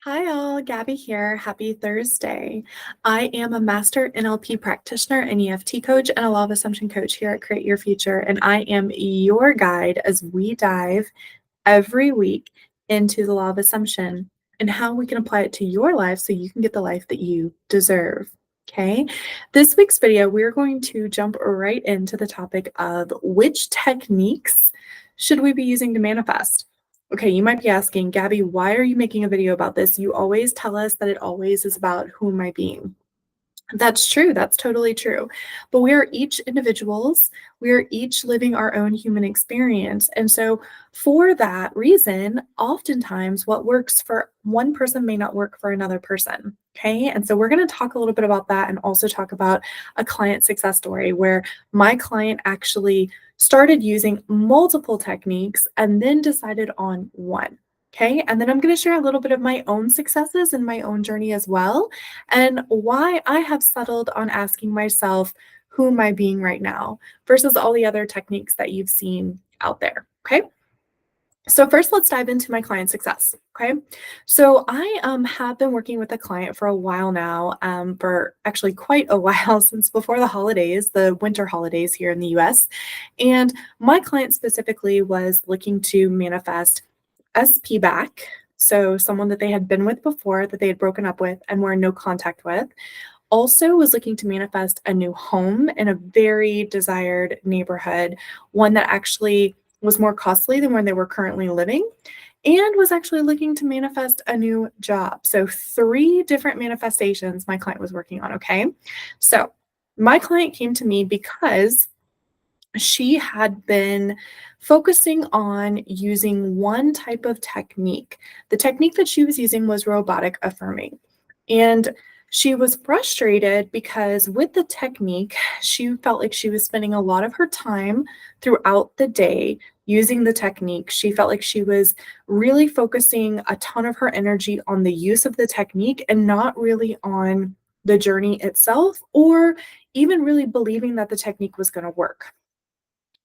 Hi all, Gabby here. Happy Thursday. I am a master NLP practitioner, an EFT coach, and a law of assumption coach here at Create Your Future. And I am your guide as we dive every week into the law of assumption and how we can apply it to your life so you can get the life that you deserve. Okay. This week's video, we're going to jump right into the topic of which techniques should we be using to manifest. Okay, you might be asking, Gabby, why are you making a video about this? You always tell us that it always is about who am I being. That's true. That's totally true. But we are each individuals. We are each living our own human experience. And so, for that reason, oftentimes what works for one person may not work for another person. Okay. And so, we're going to talk a little bit about that and also talk about a client success story where my client actually started using multiple techniques and then decided on one. Okay. And then I'm going to share a little bit of my own successes and my own journey as well, and why I have settled on asking myself, who am I being right now versus all the other techniques that you've seen out there. Okay. So first, let's dive into my client success. Okay. So I have been working with a client for a while now, for actually quite a while, since before the holidays, the winter holidays here in the US. And my client specifically was looking to manifest SP back. So someone that they had been with before, that they had broken up with and were in no contact with. Also was looking to manifest a new home in a very desired neighborhood, one that actually was more costly than where they were currently living, and was actually looking to manifest a new job. So 3 different manifestations my client was working on, okay? So my client came to me because she had been focusing on using one type of technique. The technique that she was using was robotic affirming. And she was frustrated because with the technique, she felt like she was spending a lot of her time throughout the day using the technique. She felt like she was really focusing a ton of her energy on the use of the technique and not really on the journey itself, or even really believing that the technique was going to work.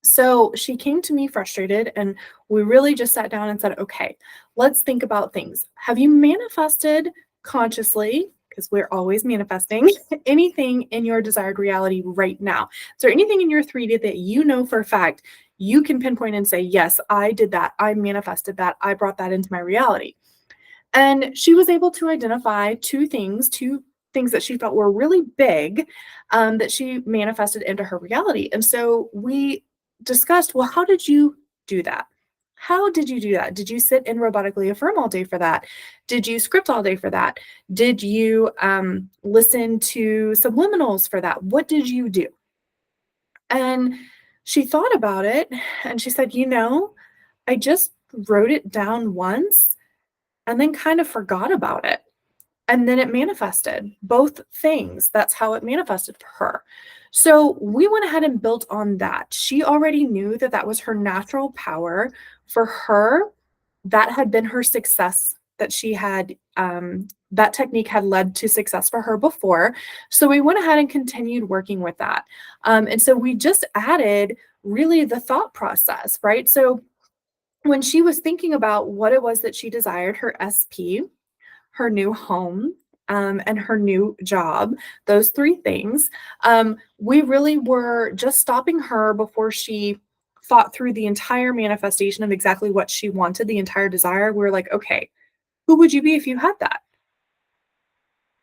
So she came to me frustrated, and we really just sat down and said, okay, let's think about things. Have you manifested consciously? Because we're always manifesting anything in your desired reality right now. Is there anything in your 3D that you know for a fact you can pinpoint and say, yes, I did that. I manifested that. I brought that into my reality. And she was able to identify two things that she felt were really big, that she manifested into her reality. And so we discussed, well, how did you do that? How did you do that? Did you sit and robotically affirm all day for that? Did you script all day for that? Did you listen to subliminals for that? What did you do? And she thought about it and she said, I just wrote it down once and then kind of forgot about it. And then it manifested both things. That's how it manifested for her. So we went ahead and built on that. She already knew that that was her natural power. For her, that had been her success, that she had, that technique had led to success for her before. So we went ahead and continued working with that. And so we just added really the thought process, right? So when she was thinking about what it was that she desired, her SP, her new home, and her new job, those 3 things, we really were just stopping her before she thought through the entire manifestation of exactly what she wanted, the entire desire. We were like, okay, who would you be if you had that?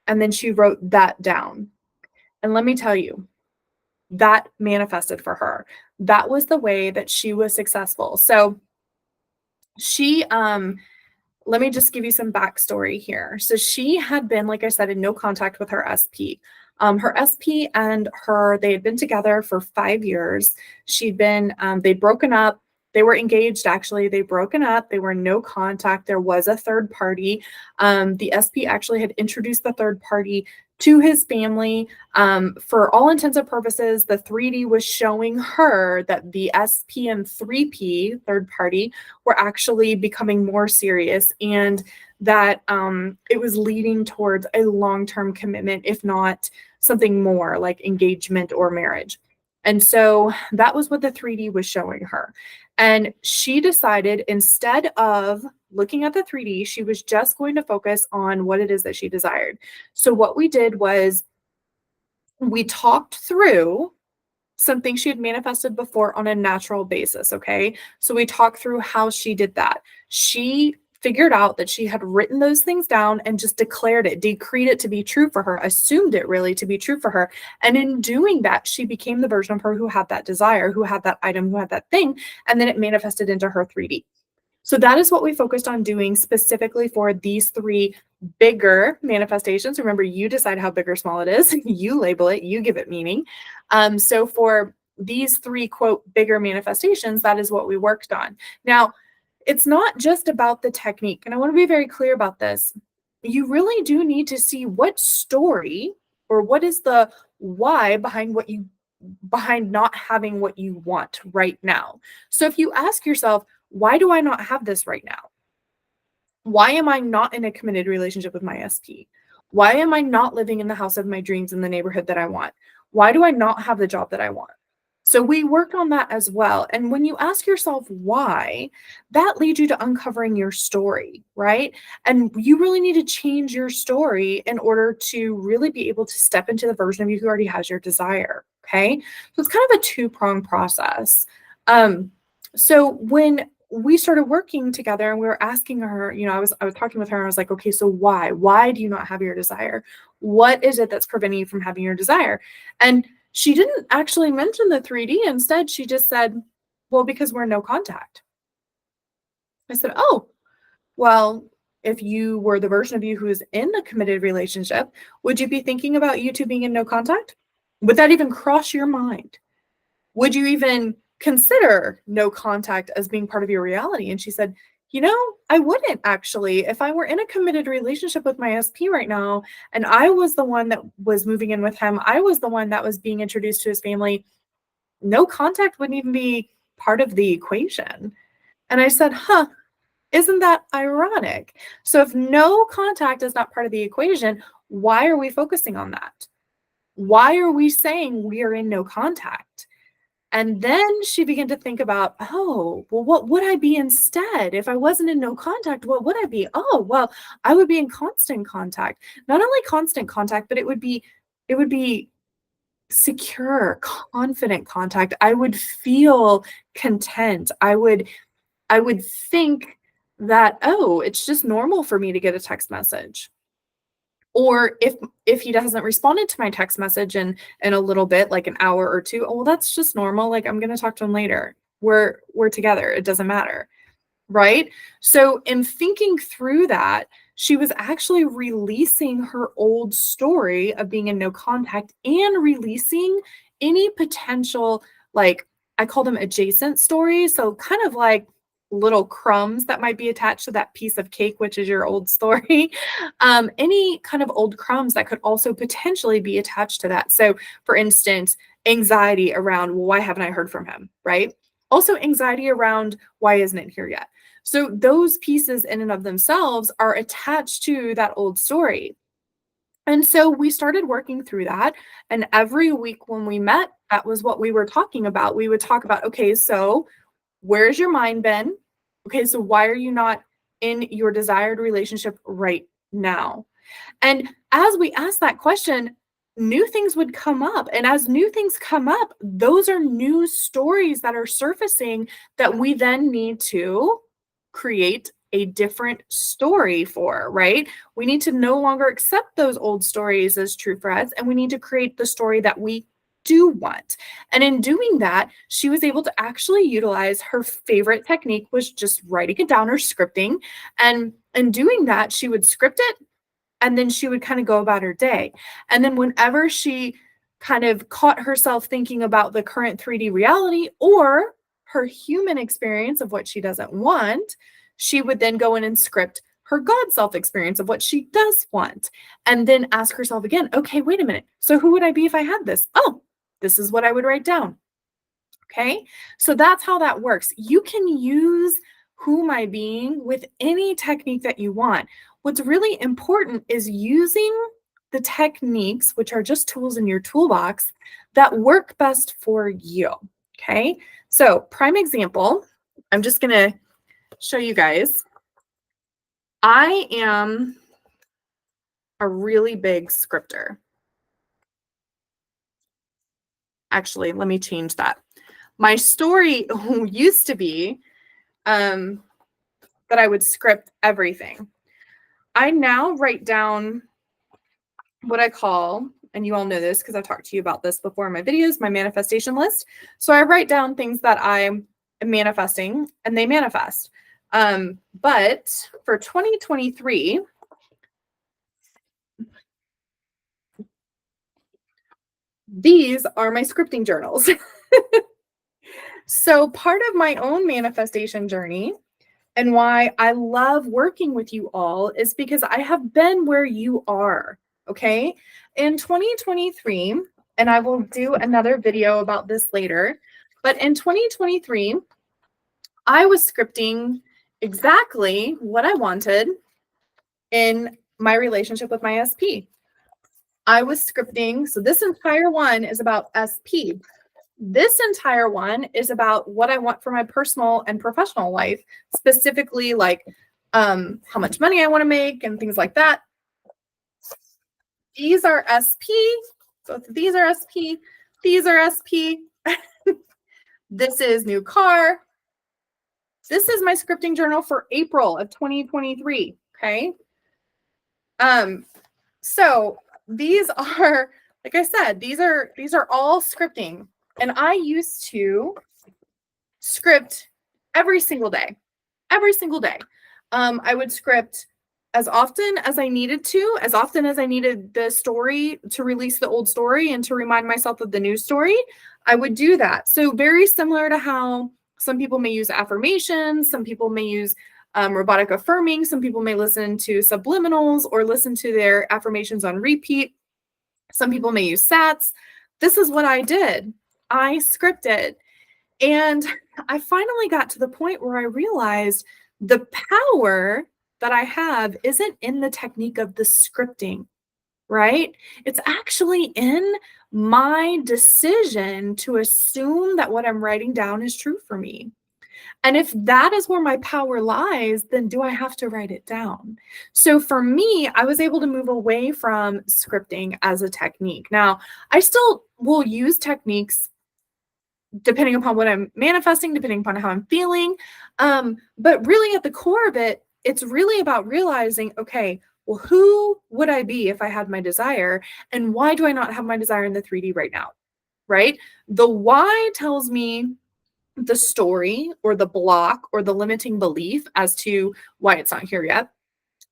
And then she wrote that down. And let me tell you, that manifested for her. That was the way that she was successful. So she, let me just give you some backstory here. So she had been, like I said, in no contact with her SP. Her SP and her, they had been together for 5 years. She'd been, they'd broken up. They were engaged, actually. They'd broken up. They were in no contact. There was a third party. The SP actually had introduced the third party to his family. For all intents and purposes, the 3D was showing her that the SP and 3P, third party, were actually becoming more serious, and that it was leading towards a long-term commitment, if not something more like engagement or marriage. And so that was what the 3D was showing her. And she decided, instead of looking at the 3D, she was just going to focus on what it is that she desired. So what we did was we talked through something she had manifested before on a natural basis. Okay. So we talked through how she did that. She figured out that she had written those things down and just declared it, decreed it to be true for her, assumed it really to be true for her. And in doing that, she became the version of her who had that desire, who had that item, who had that thing. And then it manifested into her 3D. So that is what we focused on doing specifically for these 3 bigger manifestations. Remember, you decide how big or small it is. You label it, you give it meaning. So for these 3, quote, bigger manifestations, that is what we worked on. Now, it's not just about the technique. And I want to be very clear about this. You really do need to see what story or what is the why behind not having what you want right now. So if you ask yourself, why do I not have this right now? Why am I not in a committed relationship with my SP? Why am I not living in the house of my dreams in the neighborhood that I want? Why do I not have the job that I want? So we worked on that as well. And when you ask yourself why, that leads you to uncovering your story, right? And you really need to change your story in order to really be able to step into the version of you who already has your desire. Okay. So it's kind of a 2-pronged process. So when we started working together and we were asking her, I was talking with her and I was like, okay, so why do you not have your desire? What is it that's preventing you from having your desire? And she didn't actually mention the 3D. Instead, she just said, well, because we're in no contact. I said, oh, well, if you were the version of you who is in a committed relationship, would you be thinking about you two being in no contact? Would that even cross your mind? Would you even consider no contact as being part of your reality? And she said, I wouldn't actually. If I were in a committed relationship with my SP right now, and I was the one that was moving in with him, I was the one that was being introduced to his family, no contact wouldn't even be part of the equation. And I said, isn't that ironic? So if no contact is not part of the equation, why are we focusing on that? Why are we saying we are in no contact? And then she began to think about, oh, well, what would I be instead? If I wasn't in no contact, what would I be? Oh, well, I would be in constant contact. Not only constant contact, but it would be secure, confident contact. I would feel content. I would think that, oh, it's just normal for me to get a text message. Or if he doesn't respond to my text message in a little bit, like an hour or 2, oh, well, that's just normal. Like, I'm going to talk to him later. We're together. It doesn't matter. Right? So in thinking through that, she was actually releasing her old story of being in no contact and releasing any potential, like, I call them adjacent stories. So kind of like little crumbs that might be attached to that piece of cake, which is your old story. Any kind of old crumbs that could also potentially be attached to that. So for instance, anxiety around, well, why haven't I heard from him? Right? Also anxiety around, why isn't it here yet? So those pieces in and of themselves are attached to that old story. And so we started working through that. And every week when we met, that was what we were talking about. We would talk about, okay, so where's your mind been? Okay, so why are you not in your desired relationship right now? And as we asked that question, new things would come up. And as new things come up, those are new stories that are surfacing that we then need to create a different story for, right? We need to no longer accept those old stories as true for us, and we need to create the story that we do want. And in doing that, she was able to actually utilize her favorite technique, was just writing it down or scripting. And in doing that, she would script it and then she would kind of go about her day. And then whenever she kind of caught herself thinking about the current 3D reality or her human experience of what she doesn't want, she would then go in and script her God self experience of what she does want. And then ask herself again, okay, wait a minute. So who would I be if I had this? Oh, this is what I would write down. Okay. So that's how that works. You can use who am I being with any technique that you want. What's really important is using the techniques, which are just tools in your toolbox, that work best for you. Okay. So prime example, I'm just going to show you guys. I am a really big scripter. Actually, let me change that. My story used to be that I would script everything. I now write down what I call, and you all know this because I've talked to you about this before in my videos, my manifestation list. So I write down things that I'm manifesting and they manifest. But for 2023, these are my scripting journals. So part of my own manifestation journey and why I love working with you all is because I have been where you are. Okay. In 2023, and I will do another video about this later, but in 2023, I was scripting exactly what I wanted in my relationship with my SP. I was scripting. So this entire one is about SP. This entire one is about what I want for my personal and professional life, specifically like how much money I want to make and things like that. These are SP. Both of these are SP. These are SP. This is new car. This is my scripting journal for April of 2023. Okay. So these are, like I said, these are all scripting. And I used to script every single day. Every single day. I would script as often as I needed to, as often as I needed the story to release the old story and to remind myself of the new story, I would do that. So very similar to how some people may use affirmations, some people may use robotic affirming, some people may listen to subliminals or listen to their affirmations on repeat. Some people may use SATs. This is what I did. I scripted. And I finally got to the point where I realized the power that I have isn't in the technique of the scripting, right? It's actually in my decision to assume that what I'm writing down is true for me. And if that is where my power lies, then do I have to write it down? So for me, I was able to move away from scripting as a technique. Now, I still will use techniques depending upon what I'm manifesting, depending upon how I'm feeling. But really at the core of it, it's really about realizing, okay, well, who would I be if I had my desire? And why do I not have my desire in the 3D right now? Right? The why tells me the story or the block or the limiting belief as to why it's not here yet,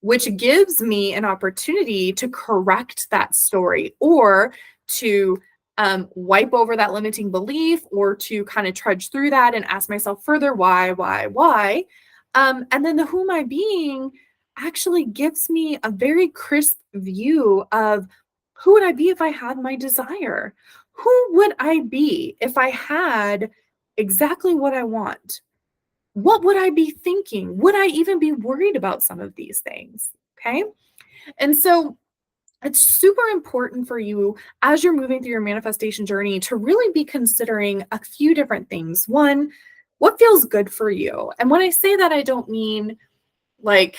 which gives me an opportunity to correct that story or to wipe over that limiting belief or to kind of trudge through that and ask myself further, why? And then the who am I being actually gives me a very crisp view of who would I be if I had my desire? Who would I be if I had exactly what I want? What would I be thinking? Would I even be worried about some of these things? Okay. And so it's super important for you as you're moving through your manifestation journey to really be considering a few different things. One, what feels good for you? And when I say that, I don't mean like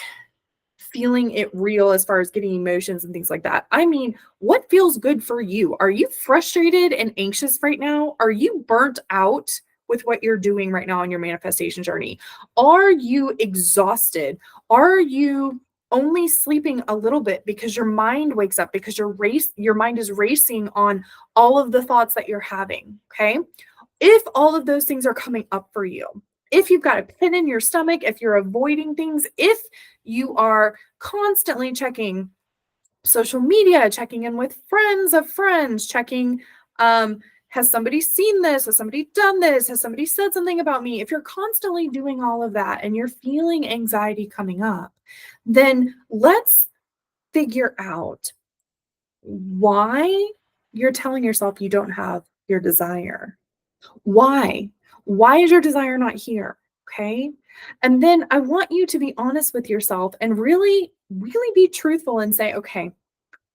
feeling it real as far as getting emotions and things like that. I mean, what feels good for you? Are you frustrated and anxious right now? Are you burnt out with what you're doing right now on your manifestation journey? Are you exhausted? Are you only sleeping a little bit because your mind wakes up because your mind is racing on all of the thoughts that you're having? Okay. If all of those things are coming up for you, if you've got a pin in your stomach, if you're avoiding things, if you are constantly checking social media, checking in with friends of friends, checking, has somebody seen this? Has somebody done this? Has somebody said something about me? If you're constantly doing all of that and you're feeling anxiety coming up, then let's figure out why you're telling yourself you don't have your desire. Why? Why is your desire not here? Okay. And then I want you to be honest with yourself and really, really be truthful and say, okay,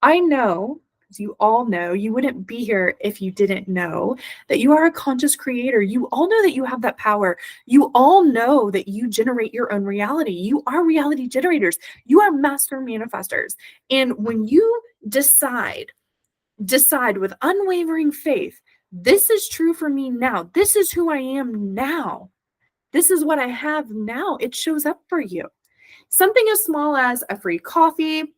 I know You all know, you wouldn't be here if you didn't know that you are a conscious creator. You all know that you have that power. You all know that you generate your own reality. You are reality generators. You are master manifestors. And when you decide with unwavering faith, this is true for me now. This is who I am now. This is what I have now. It shows up for you. Something as small as a free coffee,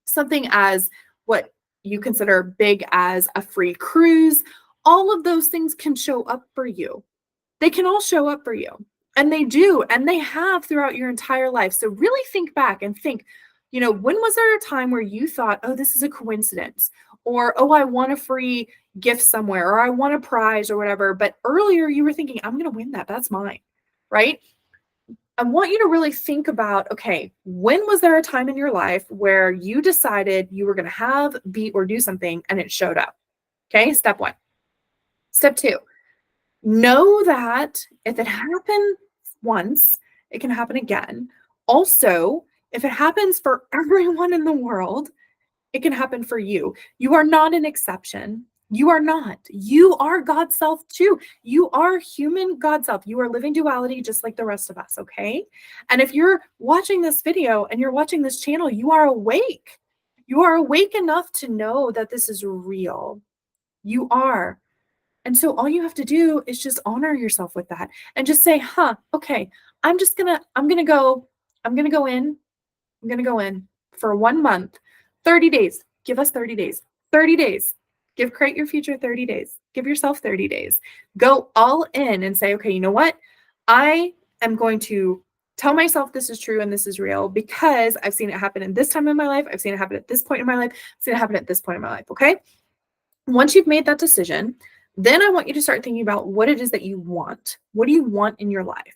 something as what you consider big as a free cruise, all of those things can show up for you. They can all show up for you. And they do, and they have throughout your entire life. So really think back and think, when was there a time where you thought, oh, this is a coincidence? Or, oh, I want a free gift somewhere, or I want a prize or whatever. But earlier you were thinking, I'm going to win that. That's mine, right? I want you to really think about, okay, when was there a time in your life where you decided you were going to have, be, or do something and it showed up? Okay, step 1. Step 2, know that if it happened once, it can happen again. Also, if it happens for everyone in the world, it can happen for you. You are not an exception. You are not. You are God's self too. You are human God self. You are living duality just like the rest of us, okay? And if you're watching this video and you're watching this channel, you are awake. You are awake enough to know that this is real. You are. And so all you have to do is just honor yourself with that and just say, okay, I'm going to go in for 1 month, 30 days. Give us 30 days, 30 days. Give Create Your Future 30 days. Give yourself 30 days. Go all in and say, okay, you know what? I am going to tell myself this is true and this is real because I've seen it happen in this time in my life. I've seen it happen at this point in my life. I've seen it happen at this point in my life, okay? Once you've made that decision, then I want you to start thinking about what it is that you want. What do you want in your life?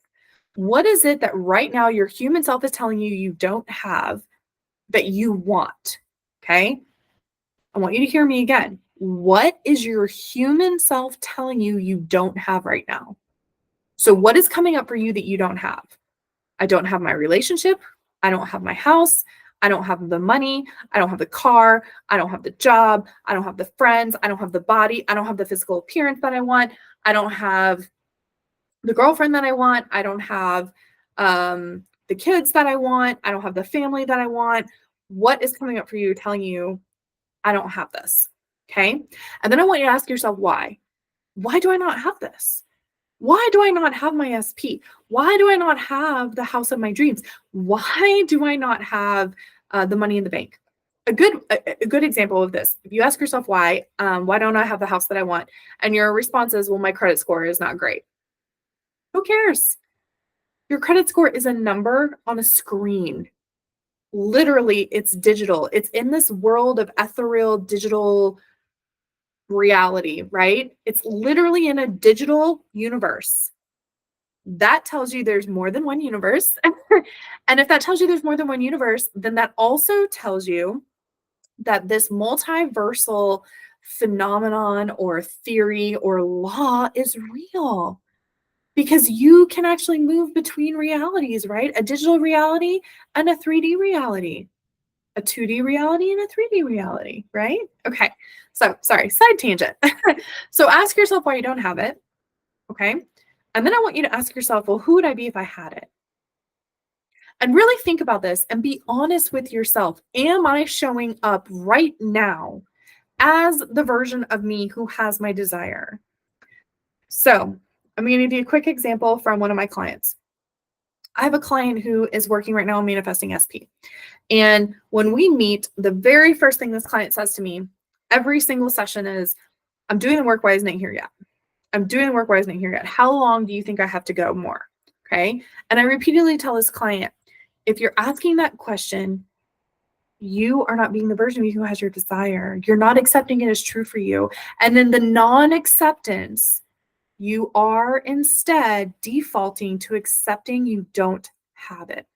What is it that right now your human self is telling you you don't have that you want? Okay. I want you to hear me again. What is your human self telling you you don't have right now? So what is coming up for you that you don't have? I don't have my relationship. I don't have my house. I don't have the money. I don't have the car. I don't have the job. I don't have the friends. I don't have the body. I don't have the physical appearance that I want. I don't have the girlfriend that I want. I don't have the kids that I want. I don't have the family that I want. What is coming up for you telling you I don't have this? Okay. And then I want you to ask yourself, why? Why do I not have this? Why do I not have my SP? Why do I not have the house of my dreams? Why do I not have the money in the bank? A good example of this, if you ask yourself why don't I have the house that I want? And your response is, well, my credit score is not great. Who cares? Your credit score is a number on a screen. Literally, it's digital. It's in this world of ethereal digital reality, right? It's literally in a digital universe. That tells you there's more than one universe. And if that tells you there's more than one universe, then that also tells you that this multiversal phenomenon or theory or law is real. Because you can actually move between realities, right? A digital reality and a 3D reality, a 2D reality and a 3D reality, right? Okay. So, sorry, side tangent. So ask yourself why you don't have it. Okay. And then I want you to ask yourself, well, who would I be if I had it? And really think about this and be honest with yourself. Am I showing up right now as the version of me who has my desire? So I'm going to give you a quick example from one of my clients. I have a client who is working right now on manifesting SP. And when we meet, the very first thing this client says to me every single session is, I'm doing the work. Why isn't it here yet? I'm doing the work. Why isn't it here yet? How long do you think I have to go more? Okay. And I repeatedly tell this client, if you're asking that question, you are not being the version of you who has your desire. You're not accepting it as true for you. And then the non-acceptance, you are instead defaulting to accepting you don't have it.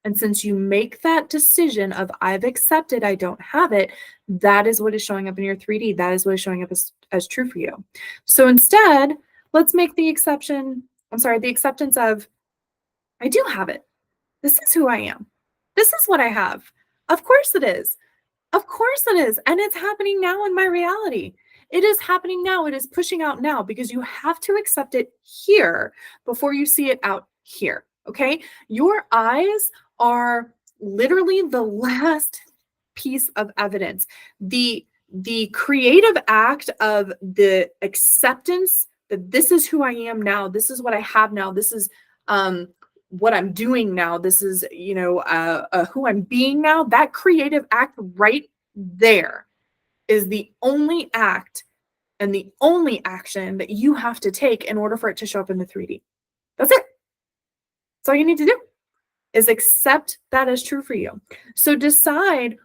And since you make that decision of I've accepted I don't have it, that is what is showing up in your 3D. That is what is showing up as true for you. So instead, let's make the acceptance of I do have it. This is who I am. This is what I have. Of course it is. Of course it is. And it's happening now in my reality. It is happening now. It is pushing out now because you have to accept it here before you see it out here. Okay. Your eyes are literally the last piece of evidence. The creative act of the acceptance that this is who I am now, this is what I have now, this is what I'm doing now, this is who I'm being now. That creative act right there is the only act and the only action that you have to take in order for it to show up in the 3D. That's it. That's all you need to do, is accept that as true for you. So decide,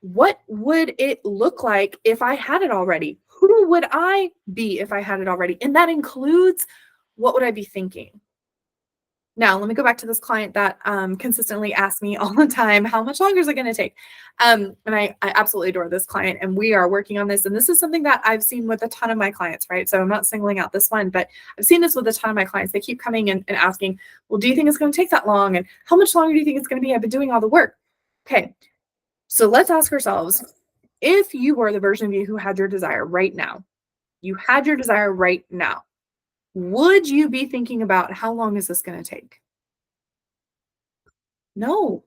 what would it look like if I had it already? Who would I be if I had it already? And that includes, what would I be thinking? Now, let me go back to this client that consistently asks me all the time, how much longer is it going to take? And I absolutely adore this client, and we are working on this. And this is something that I've seen with a ton of my clients, right? So I'm not singling out this one, but I've seen this with a ton of my clients. They keep coming and asking, well, do you think it's going to take that long? And how much longer do you think it's going to be? I've been doing all the work. Okay. So let's ask ourselves, if you were the version of you who had your desire right now, would you be thinking about, how long is this going to take? No,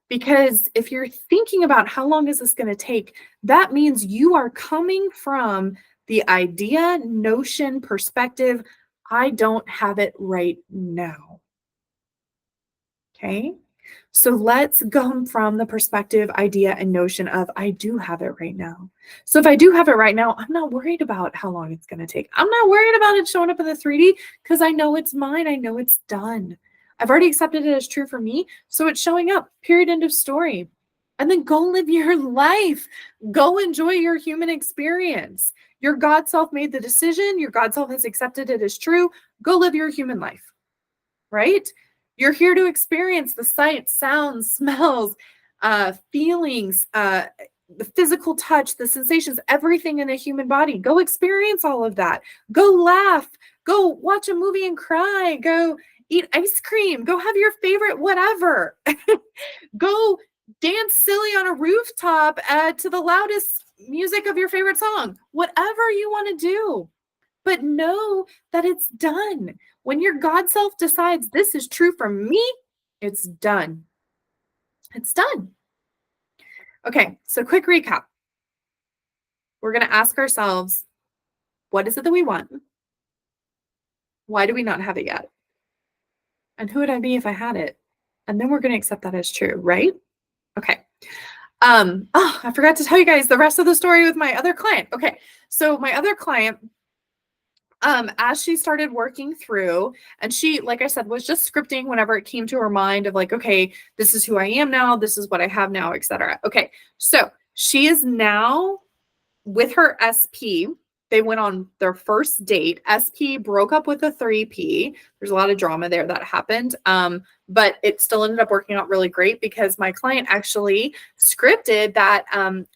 because if you're thinking about how long is this going to take, that means you are coming from the idea, notion, perspective, I don't have it right now. Okay. So let's go from the perspective, idea, and notion of, I do have it right now. So if I do have it right now, I'm not worried about how long it's going to take. I'm not worried about it showing up in the 3D because I know it's mine. I know it's done. I've already accepted it as true for me. So it's showing up, period, end of story. And then go live your life. Go enjoy your human experience. Your God self made the decision. Your God self has accepted it as true. Go live your human life, right? You're here to experience the sights, sounds, smells, feelings, the physical touch, the sensations, everything in a human body. Go experience all of that. Go laugh. Go watch a movie and cry. Go eat ice cream. Go have your favorite whatever. Go dance silly on a rooftop to the loudest music of your favorite song. Whatever you want to do. But know that it's done. When your God self decides this is true for me, it's done. It's done. Okay, so quick recap. We're going to ask ourselves, what is it that we want? Why do we not have it yet? And who would I be if I had it? And then we're going to accept that as true, right? Okay. I forgot to tell you guys the rest of the story with my other client. Okay, so my other client, as she started working through, and she, like I said, was just scripting whenever it came to her mind of like, okay, this is who I am now, this is what I have now, etc. Okay, so she is now with her SP. They went on their first date. SP broke up with a 3P. There's a lot of drama there that happened. But it still ended up working out really great because my client actually scripted that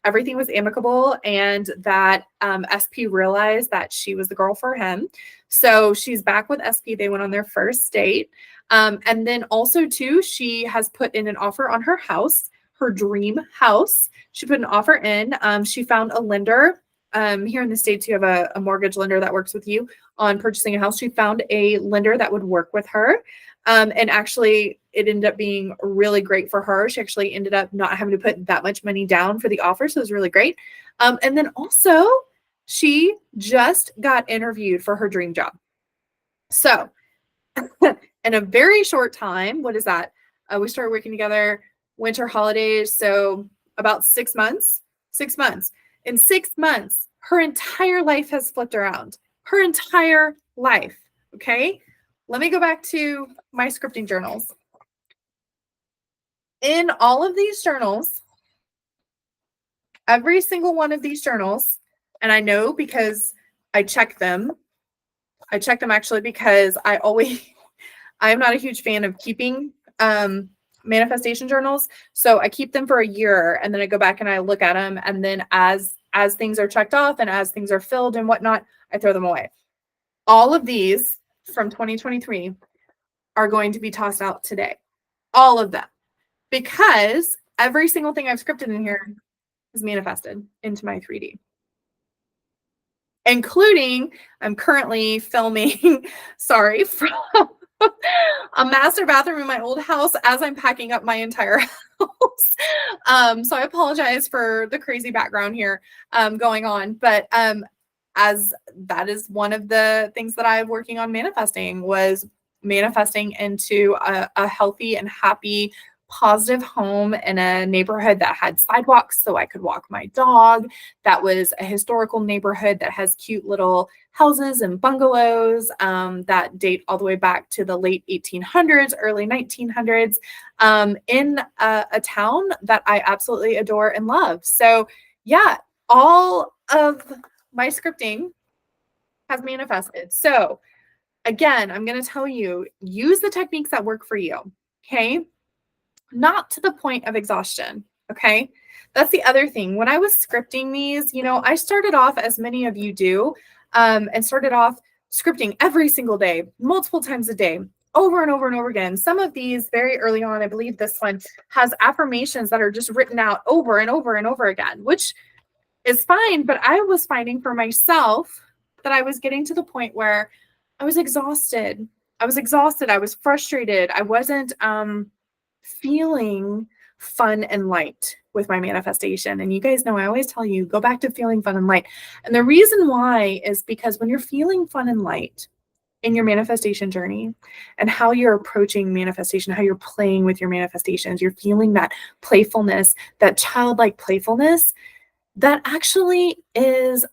everything was amicable and that SP realized that she was the girl for him. So she's back with SP. They went on their first date. And then also too, she has put in an offer on her house, her dream house. She put an offer in. She found a lender. Here in the States, you have a mortgage lender that works with you on purchasing a house. She found a lender that would work with her. And actually, it ended up being really great for her. She actually ended up not having to put that much money down for the offer. So it was really great. And then also, she just got interviewed for her dream job. So in a very short time, what is that? We started working together winter holidays. So about 6 months. 6 months. In 6 months, her entire life has flipped around. Her entire life. Okay. Let me go back to my scripting journals. In all of these journals, every single one of these journals, and I know because I check them. I check them actually because I'm not a huge fan of keeping manifestation journals. So I keep them for a year and then I go back and I look at them. And then as things are checked off and as things are filled and whatnot, I throw them away. All of these from 2023 are going to be tossed out today. All of them. Because every single thing I've scripted in here, has manifested into my 3D, including I'm currently filming, sorry, from a master bathroom in my old house as I'm packing up my entire house. So I apologize for the crazy background here going on, but as that is one of the things that I'm working on manifesting, was manifesting into a healthy and happy, positive home in a neighborhood that had sidewalks so I could walk my dog. That was a historical neighborhood that has cute little houses and bungalows that date all the way back to the late 1800s, early 1900s, in a town that I absolutely adore and love. So yeah, all of my scripting has manifested. So again, I'm going to tell you, use the techniques that work for you. Okay. Not to the point of exhaustion. Okay. That's the other thing. When I was scripting these, I started off, as many of you do, and started off scripting every single day, multiple times a day, over and over and over again. Some of these very early on, I believe this one has affirmations that are just written out over and over and over again, which is fine. But I was finding for myself that I was getting to the point where I was exhausted. I was frustrated. I wasn't feeling fun and light with my manifestation. And you guys know, I always tell you, go back to feeling fun and light. And the reason why is because when you're feeling fun and light in your manifestation journey and how you're approaching manifestation, how you're playing with your manifestations, you're feeling that playfulness, that childlike playfulness, that actually is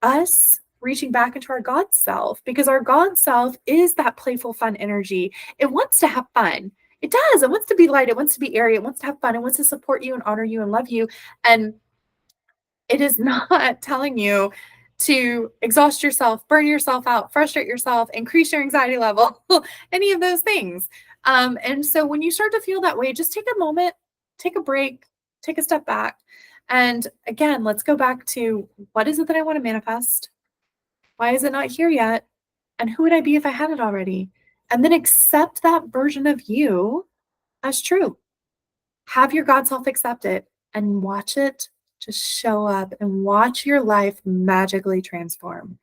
us reaching back into our God self, because our God self is that playful, fun energy. It wants to have fun. It does. It wants to be light. It wants to be airy. It wants to have fun. It wants to support you and honor you and love you. And it is not telling you to exhaust yourself, burn yourself out, frustrate yourself, increase your anxiety level, any of those things. And so when you start to feel that way, just take a moment, take a break, take a step back. And again, let's go back to, what is it that I want to manifest? Why is it not here yet? And who would I be if I had it already? And then accept that version of you as true. Have your God self accept it and watch it just show up, and watch your life magically transform.